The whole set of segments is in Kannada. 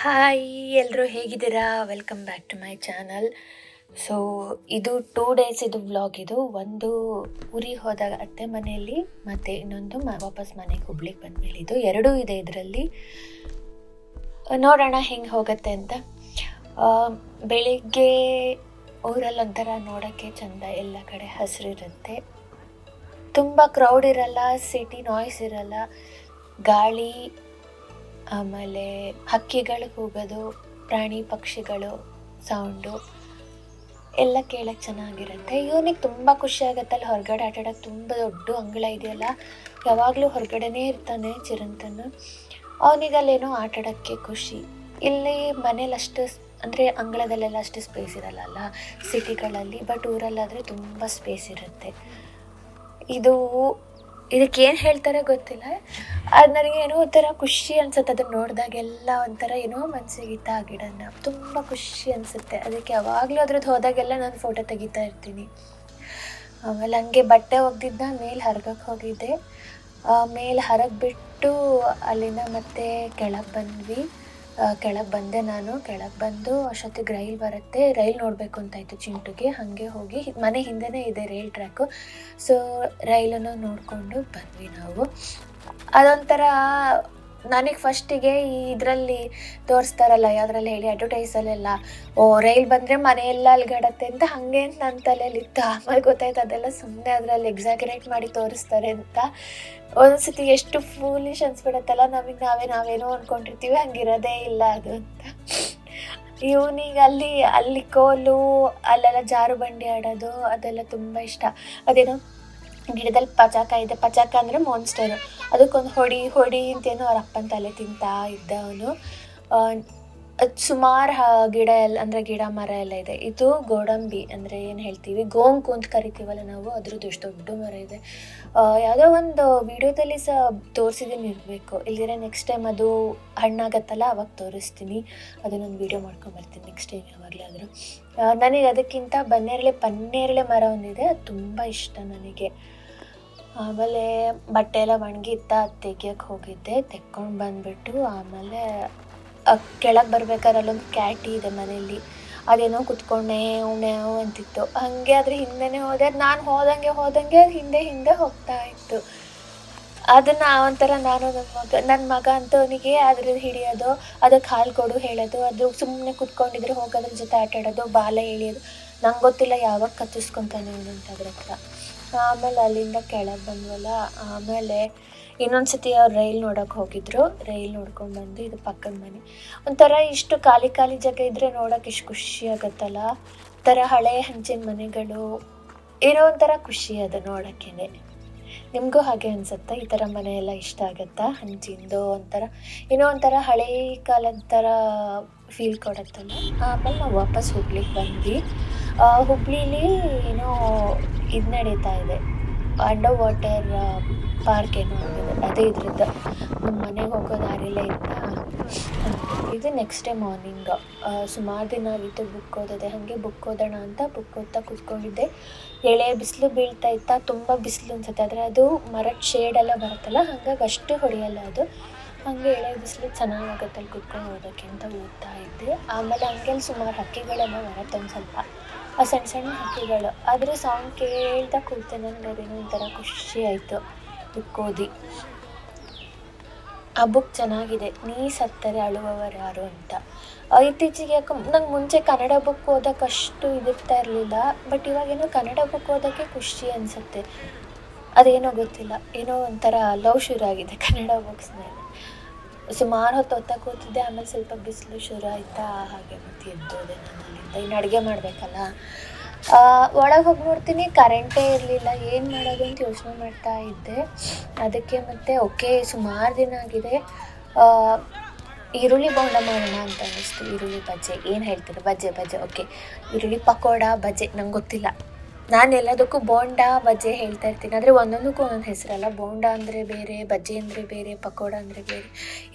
ಹಾಯ್, ಎಲ್ಲರೂ ಹೇಗಿದ್ದೀರಾ? Welcome back to my channel. So ಇದು 2 days ಇದು ವ್ಲಾಗ್. ಇದು ಒಂದು ಊರಿಗೆ ಹೋದಾಗ ಅತ್ತೆ ಮನೆಯಲ್ಲಿ, ಮತ್ತು ಇನ್ನೊಂದು ವಾಪಸ್ ಮನೆಗೆ ಹುಬ್ಳಿಗೆ ಬಂದಮೇಲೆ. ಇದು ಎರಡೂ ಇದೆ ಇದರಲ್ಲಿ. ನೋಡೋಣ ಹೆಂಗೆ ಹೋಗುತ್ತೆ ಅಂತ. ಬೆಳಿಗ್ಗೆ ಊರಲ್ಲಿ ಒಂಥರ ನೋಡೋಕ್ಕೆ ಚೆಂದ, ಎಲ್ಲ ಕಡೆ ಹಸಿರಿರುತ್ತೆ, ತುಂಬ ಕ್ರೌಡ್ ಇರಲ್ಲ, ಸಿಟಿ ನಾಯ್ಸ್ ಇರಲ್ಲ, ಗಾಳಿ, ಆಮೇಲೆ ಹಕ್ಕಿಗಳು ಕೂಗೋದು, ಪ್ರಾಣಿ ಪಕ್ಷಿಗಳು ಸೌಂಡು ಎಲ್ಲ ಕೇಳೋಕ್ಕೆ ಚೆನ್ನಾಗಿರುತ್ತೆ. ಇವನಿಗೆ ತುಂಬ ಖುಷಿ ಆಗುತ್ತಲ್ಲ ಹೊರಗಡೆ ಆಟಾಡೋಕ್ಕೆ. ತುಂಬ ದೊಡ್ಡ ಅಂಗಳ ಇದೆಯಲ್ಲ, ಯಾವಾಗಲೂ ಹೊರಗಡೆನೇ ಇರ್ತಾನೆ ಚಿರಂತನ. ಅವನಿಗಲ್ಲೇನೋ ಆಟಾಡೋಕ್ಕೆ ಖುಷಿ. ಇಲ್ಲಿ ಮನೇಲಿ ಅಷ್ಟು ಅಂದರೆ ಅಂಗಳದಲ್ಲೆಲ್ಲ ಅಷ್ಟು ಸ್ಪೇಸ್ ಇರಲ್ಲ ಸಿಟಿಗಳಲ್ಲಿ, ಬಟ್ ಊರಲ್ಲಾದರೆ ತುಂಬ ಸ್ಪೇಸ್ ಇರುತ್ತೆ. ಇದಕ್ಕೇನು ಹೇಳ್ತಾರೆ ಗೊತ್ತಿಲ್ಲ, ಅದು ನನಗೆ ಏನೋ ಒಂಥರ ಖುಷಿ ಅನಿಸುತ್ತೆ. ಅದನ್ನು ನೋಡಿದಾಗೆಲ್ಲ ಒಂಥರ ಏನೋ ಮನಸ್ಸಿಗಿತ್ತ ಆ ಗಿಡನ ತುಂಬ ಖುಷಿ ಅನಿಸುತ್ತೆ. ಅದಕ್ಕೆ ಯಾವಾಗಲೂ ಅದ್ರದ್ದು ಹೋದಾಗೆಲ್ಲ ನಾನು ಫೋಟೋ ತೆಗಿತಾ ಇರ್ತೀನಿ. ಆಮೇಲೆ ಹಂಗೆ ಬಟ್ಟೆ ಒಗೆದಿದ್ದ ಮೇಲೆ ಹರಗಕ್ಕೆ ಹೋಗಿದ್ದೆ. ಮೇಲೆ ಹರಗಿ ಬಿಟ್ಟು ಅಲ್ಲಿಂದ ಮತ್ತೆ ಕೆಳಗೆ ಬಂದ್ವಿ. ಕೆಳಗೆ ಬಂದೆ ನಾನು. ಕೆಳಗೆ ಬಂದು ಅಷ್ಟೊತ್ತಿಗೆ ರೈಲ್ ಬರುತ್ತೆ. ರೈಲ್ ನೋಡಬೇಕು ಅಂತಾಯಿತು ಚಿಂಟುಗೆ. ಹಾಗೆ ಹೋಗಿ ಮನೆ ಹಿಂದೆನೇ ಇದೆ ರೈಲ್ ಟ್ರ್ಯಾಕು. ಸೊ ರೈಲನ್ನು ನೋಡಿಕೊಂಡು ಬಂದ್ವಿ ನಾವು. ಅದೊಂಥರ ನನಗೆ ಫಸ್ಟಿಗೆ ಇದರಲ್ಲಿ ತೋರಿಸ್ತಾರಲ್ಲ, ಯಾವುದ್ರಲ್ಲಿ ಹೇಳಿ, ಅಡ್ವರ್ಟೈಸಲ್ಲೆಲ್ಲ, ರೈಲ್ ಬಂದರೆ ಮನೆಯೆಲ್ಲ ಅಲ್ಗಾಡತ್ತೆ ಅಂತ, ಹಾಗೆ ಅಂತ ನನ್ನ ತಲೆಯಲ್ಲಿತ್ತು. ಆಮೇಲೆ ಗೊತ್ತಾಯ್ತು ಅದೆಲ್ಲ ಸುಮ್ಮನೆ ಅದರಲ್ಲಿ ಎಕ್ಸಾಗರೇಟ್ ಮಾಡಿ ತೋರಿಸ್ತಾರೆ ಅಂತ. ಒಂದ್ಸತಿ ಎಷ್ಟು ಫೂಲಿಶ್ ಅನ್ಸ್ಬಿಡತ್ತಲ್ಲ, ನಮಗೆ ನಾವೇನೋ ಅಂದ್ಕೊಂಡಿರ್ತೀವಿ, ಹಂಗಿರೋದೇ ಇಲ್ಲ ಅದು ಅಂತ. ಇವನಿಗೆ ಅಲ್ಲಿ ಕೋಲು, ಅಲ್ಲೆಲ್ಲ ಜಾರು ಬಂಡಿ ಆಡೋದು ಅದೆಲ್ಲ ತುಂಬ ಇಷ್ಟ. ಅದೇನೋ ಗಿಡದಲ್ಲಿ ಪಚಾಕ ಇದೆ, ಪಚಾಕ ಅಂದರೆ ಮಾನ್ಸ್ಟರು, ಅದಕ್ಕೊಂದು ಹೊಡಿ ಅಂತೇನೋ ಅವ್ರ ಅಪ್ಪನ ತಲೆ ತಿಂತಾ ಇದ್ದ ಅವನು. ಅದು ಸುಮಾರು ಗಿಡ ಎಲ್ಲ, ಅಂದರೆ ಗಿಡ ಮರ ಎಲ್ಲ ಇದೆ. ಇದು ಗೋಡಂಬಿ ಅಂದರೆ ಏನು ಹೇಳ್ತೀವಿ, ಗೋಂಕು ಅಂತ ಕರಿತೀವಲ್ಲ ನಾವು, ಅದ್ರದ್ದು ಎಷ್ಟು ದೊಡ್ಡ ಮರ ಇದೆ. ಯಾವುದೋ ಒಂದು ವಿಡಿಯೋದಲ್ಲಿ ತೋರಿಸಿದ್ದೀನಿ ಇರಬೇಕು, ಇಲ್ದಿರ ನೆಕ್ಸ್ಟ್ ಟೈಮ್ ಅದು ಹಣ್ಣಾಗತ್ತಲ್ಲ ಅವಾಗ ತೋರಿಸ್ತೀನಿ. ಅದನ್ನೊಂದು ವೀಡಿಯೋ ಮಾಡ್ಕೊಂಬರ್ತೀನಿ ನೆಕ್ಸ್ಟ್ ಟೈಮ್ ಯಾವಾಗಲಾದರೂ. ನನಗೆ ಅದಕ್ಕಿಂತ ಪನ್ನೇರಳೆ ಮರ ಒಂದಿದೆ, ಅದು ತುಂಬ ಇಷ್ಟ ನನಗೆ. ಆಮೇಲೆ ಬಟ್ಟೆ ಎಲ್ಲ ಒಣಗಿತ್ತ, ಅದು ತೆಗಿಯೋಕ್ಕೆ ಹೋಗಿದ್ದೆ, ತೆಕ್ಕೊಂಡು ಬಂದುಬಿಟ್ಟು ಆಮೇಲೆ ಕೆಳಗೆ ಬರ್ಬೇಕಾದ್ರೆ ಅಲ್ಲೊಂದು ಕ್ಯಾಟಿ ಇದೆ ಮನೆಯಲ್ಲಿ, ಅದೇನೋ ಕುತ್ಕೊಂಡೆ ಉಣೆ ಅಂತಿತ್ತು. ಹಾಗೆ ಅದ್ರ ಹಿಂದೆನೇ ಹೋದೆ. ನಾನು ಹೋದಂಗೆ ಹಿಂದೆ ಹೋಗ್ತಾ ಇತ್ತು. ಅದನ್ನು ಒಂಥರ ನಾನು ನನ್ನ ಮಗ ಅಂತ ಅವನಿಗೆ ಅದ್ರದ್ದು ಹಿಡಿಯೋದು, ಅದಕ್ಕೆ ಹಾಲು ಕೊಡು ಹೇಳೋದು, ಅದು ಸುಮ್ಮನೆ ಕುತ್ಕೊಂಡಿದ್ರೆ ಹೋಗೋದ್ರ ಜೊತೆ ಆಟಾಡೋದು, ಬಾಲ ಎಳಿಯೋದು. ನಂಗೆ ಗೊತ್ತಿಲ್ಲ ಯಾವಾಗ ಕಚ್ಚಿಸ್ಕೊತಾನೆ ಅಂತ ಅದ್ರ ಹತ್ರ. ಆಮೇಲೆ ಅಲ್ಲಿಂದ ಕೆಳಗೆ ಬಂದ್ವಲ್ಲ. ಆಮೇಲೆ ಇನ್ನೊಂದು ಸತಿ ಅವ್ರು ರೈಲ್ ನೋಡೋಕೆ ಹೋಗಿದ್ರು. ರೈಲ್ ನೋಡ್ಕೊಂಡು ಬಂದು, ಇದು ಪಕ್ಕದ ಮನೆ. ಒಂಥರ ಇಷ್ಟು ಖಾಲಿ ಜಾಗ ಇದ್ದರೆ ನೋಡೋಕೆ ಇಷ್ಟು ಖುಷಿ ಆಗುತ್ತಲ್ಲ. ಒಂಥರ ಹಳೆಯ ಹಂಚಿನ ಮನೆಗಳು ಏನೋ ಒಂಥರ ಖುಷಿ ಅದು ನೋಡೋಕ್ಕೇ. ನಿಮಗೂ ಹಾಗೆ ಅನಿಸುತ್ತಾ? ಈ ಥರ ಮನೆ ಎಲ್ಲ ಇಷ್ಟ ಆಗುತ್ತಾ? ಹಂಚಿಂದು ಏನೋ ಒಂಥರ ಹಳೇ ಕಾಲದ ಥರ ಫೀಲ್ ಕೊಡುತ್ತಲ್ಲ. ಆಮೇಲೆ ನಾವು ವಾಪಸ್ ಹುಬ್ಳಿಗೆ ಬಂದ್ವಿ. ಹುಬ್ಳೀಲಿ ಏನೋ ಇದು ನಡೀತಾ ಇದೆ, ಅಂಡರ್ ವಾಟರ್ ಪಾರ್ಕ್ ಏನೋ ಆಗಿದೆ. ಅದೇ ಇದ್ರದ್ದು ನಮ್ಮ ಮನೆಗೆ ಹೋಗೋ ದಾರಿಲೇ ಇತ್ತಾ. ಇದು ನೆಕ್ಸ್ಟ್ ಡೇ ಮಾರ್ನಿಂಗ್. ಸುಮಾರು ದಿನ ಆಗಿತ್ತು ಬುಕ್ ಓದೋದೆ. ಹಾಗೆ ಬುಕ್ ಓದೋಣ ಅಂತ ಬುಕ್ ಓದ್ತಾ ಕೂತ್ಕೊಂಡಿದ್ದೆ. ಎಳೆ ಬಿಸಿಲು ಬೀಳ್ತಾ ಇತ್ತಾ, ತುಂಬ ಬಿಸಿಲು ಅನ್ಸುತ್ತೆ. ಆದರೆ ಅದು ಮರದ ಶೇಡೆಲ್ಲ ಬರುತ್ತಲ್ಲ, ಹಾಗಾಗಿ ಅಷ್ಟು ಹೊಡೆಯಲ್ಲ ಅದು. ಹಾಗೆ ಎಳೆ ಬಿಸಿಲು ಚೆನ್ನಾಗಾಗುತ್ತೆ ಅಲ್ಲಿ ಕುತ್ಕೊಂಡು ಓದೋಕ್ಕೆ ಅಂತ ಓದ್ತಾ ಇದ್ದೆ. ಆಮೇಲೆ ಹಂಗೆಲ್ಲಿ ಸುಮಾರು ಹಕ್ಕಿಗಳೆಲ್ಲ ಬರುತ್ತೆ, ಒಂದು ಸ್ವಲ್ಪ ಆ ಸಣ್ಣ ಹಕ್ಕಿಗಳು. ಅದ್ರ ಸೌಂಡ್ ಕೇಳ್ತಾ ಕೂತೆ. ನನಗೆ ಅದೇನೋ ಒಂಥರ ಖುಷಿ ಆಯಿತು ಬುಕ್ ಓದಿ. ಆ ಬುಕ್ ಚೆನ್ನಾಗಿದೆ, ನೀ ಸತ್ತರೆ ಅಳುವವರು ಯಾರು ಅಂತ. ಇತ್ತೀಚೆಗೆ ಯಾಕೆ ನಂಗೆ ಮುಂಚೆ ಕನ್ನಡ ಬುಕ್ ಓದೋಕೆ ಅಷ್ಟು ಇದಿರ್ತಾ ಇರಲಿಲ್ಲ, ಬಟ್ ಇವಾಗೇನೋ ಕನ್ನಡ ಬುಕ್ ಓದೋಕ್ಕೆ ಖುಷಿ ಅನಿಸುತ್ತೆ. ಅದೇನೋ ಗೊತ್ತಿಲ್ಲ, ಏನೋ ಒಂಥರ ಲವ್ ಶುರು ಆಗಿದೆ ಕನ್ನಡ ಬುಕ್ಸ್ನಲ್ಲಿ. ಸುಮಾರು ಹೊತ್ತು ಓದ್ತಾ ಕೂತಿದ್ದೆ. ಆಮೇಲೆ ಸ್ವಲ್ಪ ಬಿಸಿಲು ಶುರು ಆಯಿತಾ, ಹಾಗೆ ಮತ್ತೆ ಎದ್ದೋದೆ ನಾನು ಅಲ್ಲಿಂದ. ಇನ್ನು ಅಡುಗೆ ಮಾಡಬೇಕಲ್ಲ. ಒಳಗೆ ಹೋಗಿ ನೋಡ್ತೀನಿ, ಕರೆಂಟೇ ಇರಲಿಲ್ಲ. ಏನು ಮಾಡೋದು ಅಂತ ಯೋಚನೆ ಮಾಡ್ತಾ ಇದ್ದೆ. ಅದಕ್ಕೆ ಮತ್ತೆ ಓಕೆ, ಸುಮಾರು ದಿನ ಆಗಿದೆ, ಈರುಳ್ಳಿ ಬೋಂಡ ಮಾಡೋಣ ಅಂತ ಅನ್ನಿಸ್ತು. ಈರುಳ್ಳಿ ಬಜ್ಜೆ ಏನು ಹೇಳ್ತಾರೆ, ಬಜ್ಜೆ ಓಕೆ. ಈರುಳ್ಳಿ ಪಕೋಡ ಬಜ್ಜೆ ನಂಗೆ ಗೊತ್ತಿಲ್ಲ. ನಾನು ಎಲ್ಲದಕ್ಕೂ ಬೋಂಡ ಬಜ್ಜೆ ಹೇಳ್ತಾ ಇರ್ತೀನಿ, ಆದರೆ ಒಂದೊಂದಕ್ಕೂ ಒಂದೊಂದು ಹೆಸರಲ್ಲ. ಬೋಂಡ ಅಂದರೆ ಬೇರೆ, ಬಜ್ಜೆ ಅಂದರೆ ಬೇರೆ, ಪಕೋಡ ಅಂದರೆ ಬೇರೆ.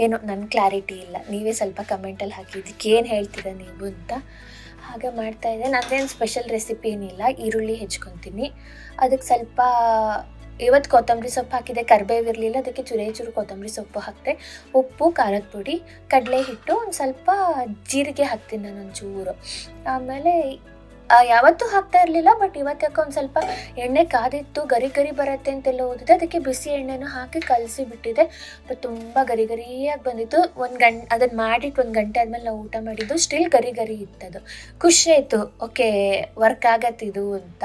ಏನೋ ನನ್ನ ಕ್ಲಾರಿಟಿ ಇಲ್ಲ. ನೀವೇ ಸ್ವಲ್ಪ ಕಮೆಂಟಲ್ಲಿ ಹಾಕಿ ಇದಕ್ಕೆ ಏನು ಹೇಳ್ತೀರಾ ನೀವು ಅಂತ. ಹಾಗೆ ಮಾಡ್ತಾಯಿದ್ದೆ. ನನ್ನದೇನು ಸ್ಪೆಷಲ್ ರೆಸಿಪಿ ಏನಿಲ್ಲ. ಈರುಳ್ಳಿ ಹೆಚ್ಕೊತೀನಿ, ಅದಕ್ಕೆ ಸ್ವಲ್ಪ ಇವತ್ತು ಕೊತ್ತಂಬರಿ ಸೊಪ್ಪು ಹಾಕಿದೆ, ಕರಿಬೇವು ಇರಲಿಲ್ಲ, ಅದಕ್ಕೆ ಚೂರು ಕೊತ್ತಂಬರಿ ಸೊಪ್ಪು ಹಾಕಿದೆ, ಉಪ್ಪು, ಖಾರದ ಪುಡಿ, ಕಡಲೆ ಹಿಟ್ಟು, ಒಂದು ಸ್ವಲ್ಪ ಜೀರಿಗೆ ಹಾಕ್ತೀನಿ ನಾನು ಒಂಚೂರು. ಆಮೇಲೆ ಯಾವತ್ತೂ ಹಾಕ್ತಾ ಇರಲಿಲ್ಲ, ಬಟ್ ಇವತ್ತು ಯಾಕೆ ಒಂದು ಸ್ವಲ್ಪ ಎಣ್ಣೆ ಕಾದಿತ್ತು, ಗರಿ ಗರಿ ಬರುತ್ತೆ ಅಂತೆಲ್ಲ ಓದಿದೆ, ಅದಕ್ಕೆ ಬಿಸಿ ಎಣ್ಣೆನೂ ಹಾಕಿ ಕಲಸಿ ಬಿಟ್ಟಿದೆ. ಬಟ್ ತುಂಬ ಗರಿ ಗರಿಯಾಗಿ ಬಂದಿತ್ತು. ಅದನ್ನು ಮಾಡಿಟ್ಟು 1 ಗಂಟೆ ಆದಮೇಲೆ ನಾವು ಊಟ ಮಾಡಿದ್ದು, ಸ್ಟಿಲ್ ಗರಿ ಗರಿ ಇತ್ತದು. ಖುಷಿ ಆಯಿತು, ಓಕೆ ವರ್ಕ್ ಆಗತ್ತಿದು ಅಂತ.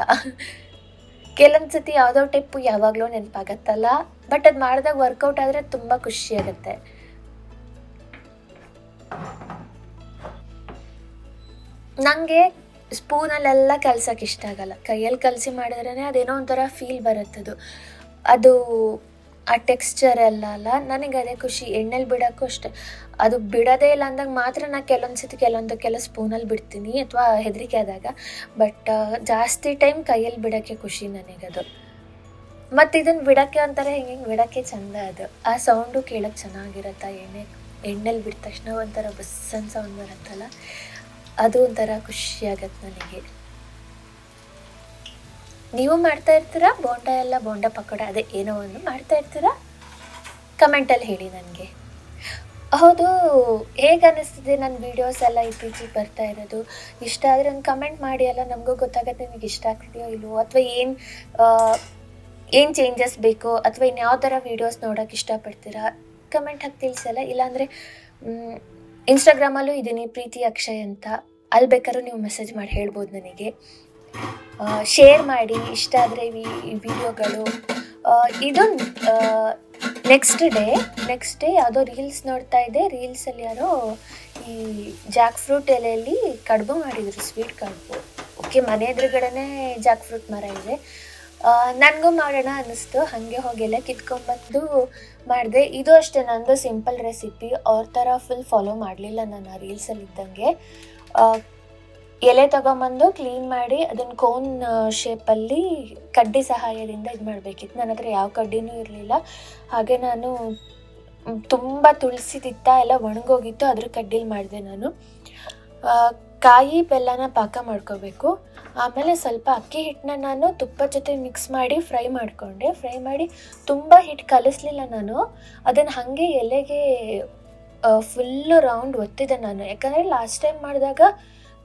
ಕೆಲವೊಂದು ಸತಿ ಯಾವುದೋ ಟೈಪು ಯಾವಾಗಲೂ ನೆನಪಾಗತ್ತಲ್ಲ, ಬಟ್ ಅದು ಮಾಡಿದಾಗ ವರ್ಕೌಟ್ ಆದರೆ ತುಂಬ ಖುಷಿ ಆಗುತ್ತೆ. ನನಗೆ ಸ್ಪೂನಲ್ಲೆಲ್ಲ ಕಲ್ಸೋಕೆ ಇಷ್ಟ ಆಗಲ್ಲ, ಕೈಯಲ್ಲಿ ಕಲಸಿ ಮಾಡಿದ್ರೇ ಅದೇನೋ ಒಂಥರ ಫೀಲ್ ಬರುತ್ತದು. ಅದು ಆ ಟೆಕ್ಸ್ಚರ್ ಎಲ್ಲ ಅಲ್ಲ, ನನಗೆ ಅದೇ ಖುಷಿ. ಎಣ್ಣೆಲಿ ಬಿಡೋಕ್ಕೂ ಅಷ್ಟೆ, ಅದು ಬಿಡೋದೇ ಇಲ್ಲ ಅಂದಾಗ ಮಾತ್ರ ನಾನು ಕೆಲವೊಂದಕ್ಕೆಲ್ಲ ಸ್ಪೂನಲ್ಲಿ ಬಿಡ್ತೀನಿ, ಅಥವಾ ಹೆದರಿಕೆ ಆದಾಗ. ಬಟ್ ಜಾಸ್ತಿ ಟೈಮ್ ಕೈಯಲ್ಲಿ ಬಿಡೋಕ್ಕೆ ಖುಷಿ ನನಗದು. ಮತ್ತು ಇದನ್ನು ಬಿಡೋಕ್ಕೆ ಒಂಥರ ಹಿಂಗೆ ಬಿಡೋಕ್ಕೆ ಚೆಂದ, ಅದು ಆ ಸೌಂಡು ಕೇಳೋಕ್ಕೆ ಚೆನ್ನಾಗಿರುತ್ತೆ. ಎಣ್ಣೆಲಿ ಬಿಟ್ಟ ತಕ್ಷಣ ಒಂಥರ ಬಸ್ಸನ್ ಸೌಂಡ್ ಬರುತ್ತಲ್ಲ, ಅದು ಒಂಥರ ಖುಷಿ ಆಗತ್ತೆ ನನಗೆ. ನೀವು ಮಾಡ್ತಾ ಇರ್ತೀರಾ ಬೋಂಡ ಪಕೋಡ, ಅದೇ ಏನೋ ಒಂದು ಮಾಡ್ತಾ ಇರ್ತೀರಾ? ಕಮೆಂಟಲ್ಲಿ ಹೇಳಿ ನನಗೆ. ಹೌದು, ಹೇಗೆ ಅನ್ನಿಸ್ತಿದೆ ನನ್ನ ವೀಡಿಯೋಸ್ ಎಲ್ಲ ಇತ್ತೀಚೆಗೆ ಬರ್ತಾ ಇರೋದು? ಇಷ್ಟ ಆದರೆ ಒಂದು ಕಮೆಂಟ್ ಮಾಡಿ, ಅಲ್ಲ ನಮಗೂ ಗೊತ್ತಾಗುತ್ತೆ ನಿಮಗೆ ಇಷ್ಟ ಆಗ್ತಿದೆಯೋ ಇಲ್ವೋ, ಅಥವಾ ಏನು ಚೇಂಜಸ್ ಬೇಕು, ಅಥವಾ ಇನ್ಯಾವ ಥರ ವೀಡಿಯೋಸ್ ನೋಡೋಕೆ ಇಷ್ಟಪಡ್ತೀರಾ ಕಮೆಂಟ್ ಹಾಕಿ ತಿಳಿಸಲ್ಲ. ಇಲ್ಲಾಂದರೆ ಇನ್ಸ್ಟಾಗ್ರಾಮಲ್ಲೂ ಇದ್ದೀನಿ, ಪ್ರೀತಿ ಅಕ್ಷಯ್ ಅಂತ, ಅಲ್ಲಿ ಬೇಕಾದ್ರೂ ನೀವು ಮೆಸೇಜ್ ಮಾಡಿ ಹೇಳ್ಬೋದು ನನಗೆ. ಶೇರ್ ಮಾಡಿ ಇಷ್ಟ ಆದರೆ ಈ ವಿಡಿಯೋಗಳು. ಇದು ನೆಕ್ಸ್ಟ್ ಡೇ ಯಾವುದೋ ರೀಲ್ಸ್ ನೋಡ್ತಾ ಇದ್ದೆ, ರೀಲ್ಸಲ್ಲಿ ಯಾರೋ ಈ ಜಾಕ್ ಫ್ರೂಟ್ ಎಲೆಯಲ್ಲಿ ಕಡುಬು ಮಾಡಿದರು, ಸ್ವೀಟ್ ಕಡುಬು. ಓಕೆ, ಮನೆ ಎದುರುಗಡೆನೇ ಜಾಕ್ ಫ್ರೂಟ್ ಮರ ಇದೆ. ನನಗೂ ಮಾಡೋಣ ಅನ್ನಿಸ್ತು, ಹಾಗೆ ಹೋಗಿ ಎಲೆ ಕಿತ್ಕೊಂಡ್ಬಂದು ಮಾಡಿದೆ. ಇದು ಅಷ್ಟೇ ನಂದು ಸಿಂಪಲ್ ರೆಸಿಪಿ, ಅವ್ರ ಥರ ಫುಲ್ ಫಾಲೋ ಮಾಡಲಿಲ್ಲ ನಾನು ಆ ರೀಲ್ಸಲ್ಲಿ ಇದ್ದಂಗೆ. ಎಲೆ ತೊಗೊಂಬಂದು ಕ್ಲೀನ್ ಮಾಡಿ ಅದನ್ನು ಕೋನ್ ಶೇಪಲ್ಲಿ ಕಡ್ಡಿ ಸಹಾಯದಿಂದ ಇದು ಮಾಡಬೇಕಿತ್ತು. ನನ್ನ ಹತ್ರ ಯಾವ ಕಡ್ಡಿನೂ ಇರಲಿಲ್ಲ. ಹಾಗೆ ನಾನು ತುಂಬ ತುಳಸಿದಿತ್ತ ಎಲ್ಲ ಒಣಗೋಗಿತ್ತು, ಅದ್ರ ಕಡ್ಡಿಲಿ ಮಾಡಿದೆ ನಾನು. ಕಾಯಿ ಬೆಲ್ಲನ ಪಾಕ ಮಾಡ್ಕೋಬೇಕು. ಆಮೇಲೆ ಸ್ವಲ್ಪ ಅಕ್ಕಿ ಹಿಟ್ಟನ್ನ ನಾನು ತುಪ್ಪದ ಜೊತೆ ಮಿಕ್ಸ್ ಮಾಡಿ ಫ್ರೈ ಮಾಡಿ ತುಂಬ ಹಿಟ್ಟು ಕಲಿಸ್ಲಿಲ್ಲ ನಾನು, ಅದನ್ನು ಹಾಗೆ ಎಲೆಗೆ ಫುಲ್ಲು ರೌಂಡ್ ಒತ್ತಿದೆ ನಾನು. ಯಾಕಂದರೆ ಲಾಸ್ಟ್ ಟೈಮ್ ಮಾಡಿದಾಗ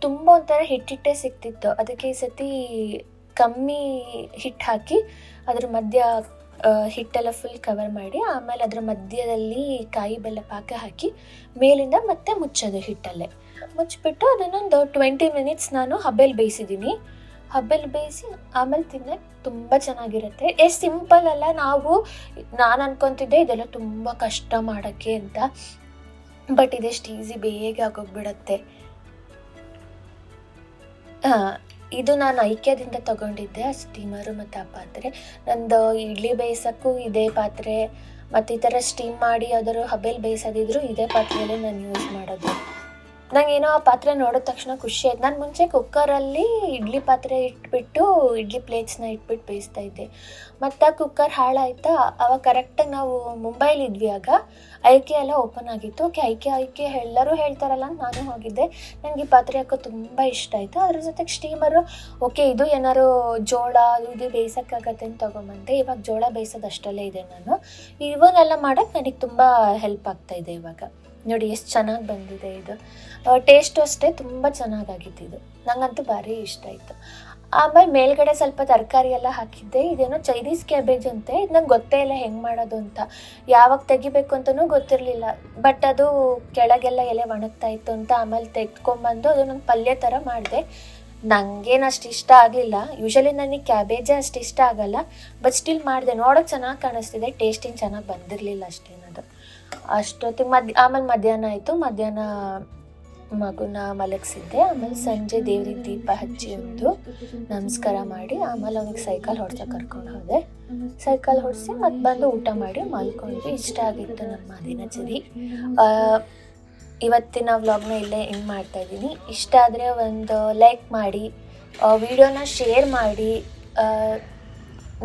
ತುಂಬ ಒಂಥರ ಹಿಟ್ಟೇ ಸಿಕ್ತಿತ್ತು, ಅದಕ್ಕೆ ಈ ಸತಿ ಕಮ್ಮಿ ಹಿಟ್ಟು ಹಾಕಿ ಅದ್ರ ಮಧ್ಯ ಹಿಟ್ಟೆಲ್ಲ ಫುಲ್ ಕವರ್ ಮಾಡಿ, ಆಮೇಲೆ ಅದರ ಮಧ್ಯದಲ್ಲಿ ಕಾಯಿ ಬೆಲ್ಲ ಪಾಕ ಹಾಕಿ ಮೇಲಿಂದ ಮತ್ತೆ ಮುಚ್ಚೋದು, ಹಿಟ್ಟಲ್ಲೇ ಮುಚ್ಚಿಬಿಟ್ಟು ಅದನ್ನೊಂದು 20 ಮಿನಿಟ್ಸ್ ನಾನು ಹಬೆಯಲ್ಲಿ ಬೇಯಿಸಿದ್ದೀನಿ. ಹಬೆಯಲ್ಲಿ ಬೇಯಿಸಿ ಆಮೇಲೆ ತಿನ್ನೋಕ್ಕೆ ತುಂಬ ಚೆನ್ನಾಗಿರುತ್ತೆ. ಎಷ್ಟು ಸಿಂಪಲ್ ಅಲ್ಲ. ನಾನು ಅನ್ಕೊತಿದ್ದೆ ಇದೆಲ್ಲ ತುಂಬ ಕಷ್ಟ ಮಾಡೋಕ್ಕೆ ಅಂತ, ಬಟ್ ಇದೆಷ್ಟು ಈಸಿ, ಬೇಗ ಆಗೋಗ್ಬಿಡತ್ತೆ. ಇದು ನಾನು ಐಕ್ಯದಿಂದ ತೊಗೊಂಡಿದ್ದೆ, ಆ ಸ್ಟೀಮರು ಮತ್ತು ಆ ಪಾತ್ರೆ. ನಂದು ಇಡ್ಲಿ ಬೇಯಿಸೋಕ್ಕೂ ಇದೇ ಪಾತ್ರೆ, ಮತ್ತು ಈ ಥರ ಸ್ಟೀಮ್ ಮಾಡಿ ಅದರ ಹಬೆಯಲ್ಲಿ ಬೇಯಿಸೋದಿದ್ರು ಇದೇ ಪಾತ್ರೆಯಲ್ಲೇ ನಾನು ಯೂಸ್ ಮಾಡೋದು. ನನಗೇನೋ ಆ ಪಾತ್ರೆ ನೋಡಿದ ತಕ್ಷಣ ಖುಷಿ ಆಯ್ತು. ನಾನು ಮುಂಚೆ ಕುಕ್ಕರಲ್ಲಿ ಇಡ್ಲಿ ಪಾತ್ರೆ ಇಟ್ಬಿಟ್ಟು ಇಡ್ಲಿ ಪ್ಲೇಟ್ಸ್ನ ಇಟ್ಬಿಟ್ಟು ಬೇಯಿಸ್ತಾ ಇದ್ದೆ. ಮತ್ತು ಆ ಕುಕ್ಕರ್ ಹಾಳಾಯ್ತಾ, ಅವಾಗ ಕರೆಕ್ಟಾಗಿ ನಾವು ಮುಂಬೈಲಿದ್ವಿ, ಆಗ ಐಕೆ ಎಲ್ಲ ಓಪನ್ ಆಗಿತ್ತು. ಓಕೆ, ಐಕೆ ಎಲ್ಲರೂ ಹೇಳ್ತಾರಲ್ಲ ಅಂತ ನಾನು ಹೋಗಿದ್ದೆ. ನನಗೆ ಈ ಪಾತ್ರೆ ಹಾಕೋ ತುಂಬ ಇಷ್ಟ ಆಯಿತು. ಅದ್ರ ಜೊತೆಗೆ ಸ್ಟೀಮರು, ಓಕೆ ಇದು ಏನಾದ್ರು ಜೋಳ ಇದು ಬೇಯಿಸೋಕ್ಕಾಗತ್ತೆ ಅಂತ ತೊಗೊಂಬಂದೆ. ಇವಾಗ ಜೋಳ ಬೇಯಿಸೋದು ಅಷ್ಟರಲ್ಲೇ ಇದೆ. ನಾನು ಇವನ್ನೆಲ್ಲ ಮಾಡೋಕ್ಕೆ ನನಗೆ ತುಂಬ ಹೆಲ್ಪ್ ಆಗ್ತಾಯಿದೆ ಇವಾಗ. ನೋಡಿ ಎಷ್ಟು ಚೆನ್ನಾಗಿ ಬಂದಿದೆ ಇದು. ಟೇಸ್ಟು ಅಷ್ಟೇ ತುಂಬ ಚೆನ್ನಾಗಾಗಿತ್ತು ಇದು, ನನಗಂತೂ ಭಾರಿ ಇಷ್ಟ ಆಯಿತು. ಆಮೇಲೆ ಮೇಲ್ಗಡೆ ಸ್ವಲ್ಪ ತರಕಾರಿ ಎಲ್ಲ ಹಾಕಿದ್ದೆ. ಇದೇನೋ ಚೈನೀಸ್ ಕ್ಯಾಬೇಜ್ ಅಂತೆ, ಇದು ನಂಗೆ ಗೊತ್ತೇ ಇಲ್ಲ ಹೆಂಗೆ ಮಾಡೋದು ಅಂತ, ಯಾವಾಗ ತೆಗಿಬೇಕು ಅಂತಲೂ ಗೊತ್ತಿರಲಿಲ್ಲ. ಬಟ್ ಅದು ಕೆಳಗೆಲ್ಲ ಎಲೆ ಒಣಗ್ತಾ ಇತ್ತು ಅಂತ ಆಮೇಲೆ ತೆಗೆದ್ಕೊಂಬಂದು ಅದು ನಂಗೆ ಪಲ್ಯ ಥರ ಮಾಡಿದೆ. ನನಗೇನು ಅಷ್ಟು ಇಷ್ಟ ಆಗಲಿಲ್ಲ. ಯೂಶಲಿ ನನಗೆ ಕ್ಯಾಬೇಜೇ ಅಷ್ಟು ಇಷ್ಟ ಆಗಲ್ಲ, ಬಟ್ ಸ್ಟಿಲ್ ಮಾಡಿದೆ. ನೋಡೋಕ್ಕೆ ಚೆನ್ನಾಗಿ ಕಾಣಿಸ್ತಿದೆ, ಟೇಸ್ಟಿಂಗ್ ಚೆನ್ನಾಗಿ ಬಂದಿರಲಿಲ್ಲ ಅಷ್ಟೇನದು. ಅಷ್ಟೊತ್ತಿಗೆ ಆಮೇಲೆ ಮಧ್ಯಾಹ್ನ ಆಯಿತು. ಮಧ್ಯಾಹ್ನ ಮಗುನ ಮಲಗಿಸಿದ್ದೆ. ಆಮೇಲೆ ಸಂಜೆ ದೇವ್ರಿಗೆ ದೀಪ ಹಚ್ಚಿ ಒಂದು ನಮಸ್ಕಾರ ಮಾಡಿ ಆಮೇಲೆ ಅವನಿಗೆ ಸೈಕಲ್ ಹೊಡ್ಸೋಕೆ ಕರ್ಕೊಂಡು ಹೋದೆ. ಸೈಕಲ್ ಹೊಡಿಸಿ ಮತ್ತೆ ಬಂದು ಊಟ ಮಾಡಿ ಮಲ್ಕೊಂಡ್ವಿ. ಇಷ್ಟ ಆಗಿತ್ತು ನಮ್ಮ ದಿನಚರಿ. ಇವತ್ತಿನ ವ್ಲಾಗ್ನ ಇಲ್ಲೇ ಎಂಡ್ ಮಾಡ್ತಾಯಿದ್ದೀನಿ. ಇಷ್ಟ ಆದರೆ ಒಂದು ಲೈಕ್ ಮಾಡಿ, ವಿಡಿಯೋನ ಶೇರ್ ಮಾಡಿ,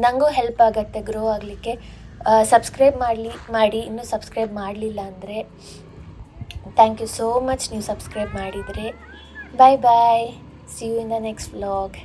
ನನಗೂ ಹೆಲ್ಪ್ ಆಗುತ್ತೆ ಗ್ರೋ ಆಗಲಿಕ್ಕೆ. ಸಬ್ಸ್ಕ್ರೈಬ್ ಮಾಡಿ ಇನ್ನೂ ಸಬ್ಸ್ಕ್ರೈಬ್ ಮಾಡಲಿಲ್ಲ ಅಂದರೆ ಥ್ಯಾಂಕ್ ಯು ಸೋ ಮಚ್. ನೀವು ಸಬ್ಸ್ಕ್ರೈಬ್ ಮಾಡಿದರೆ. Bye see you in the next vlog.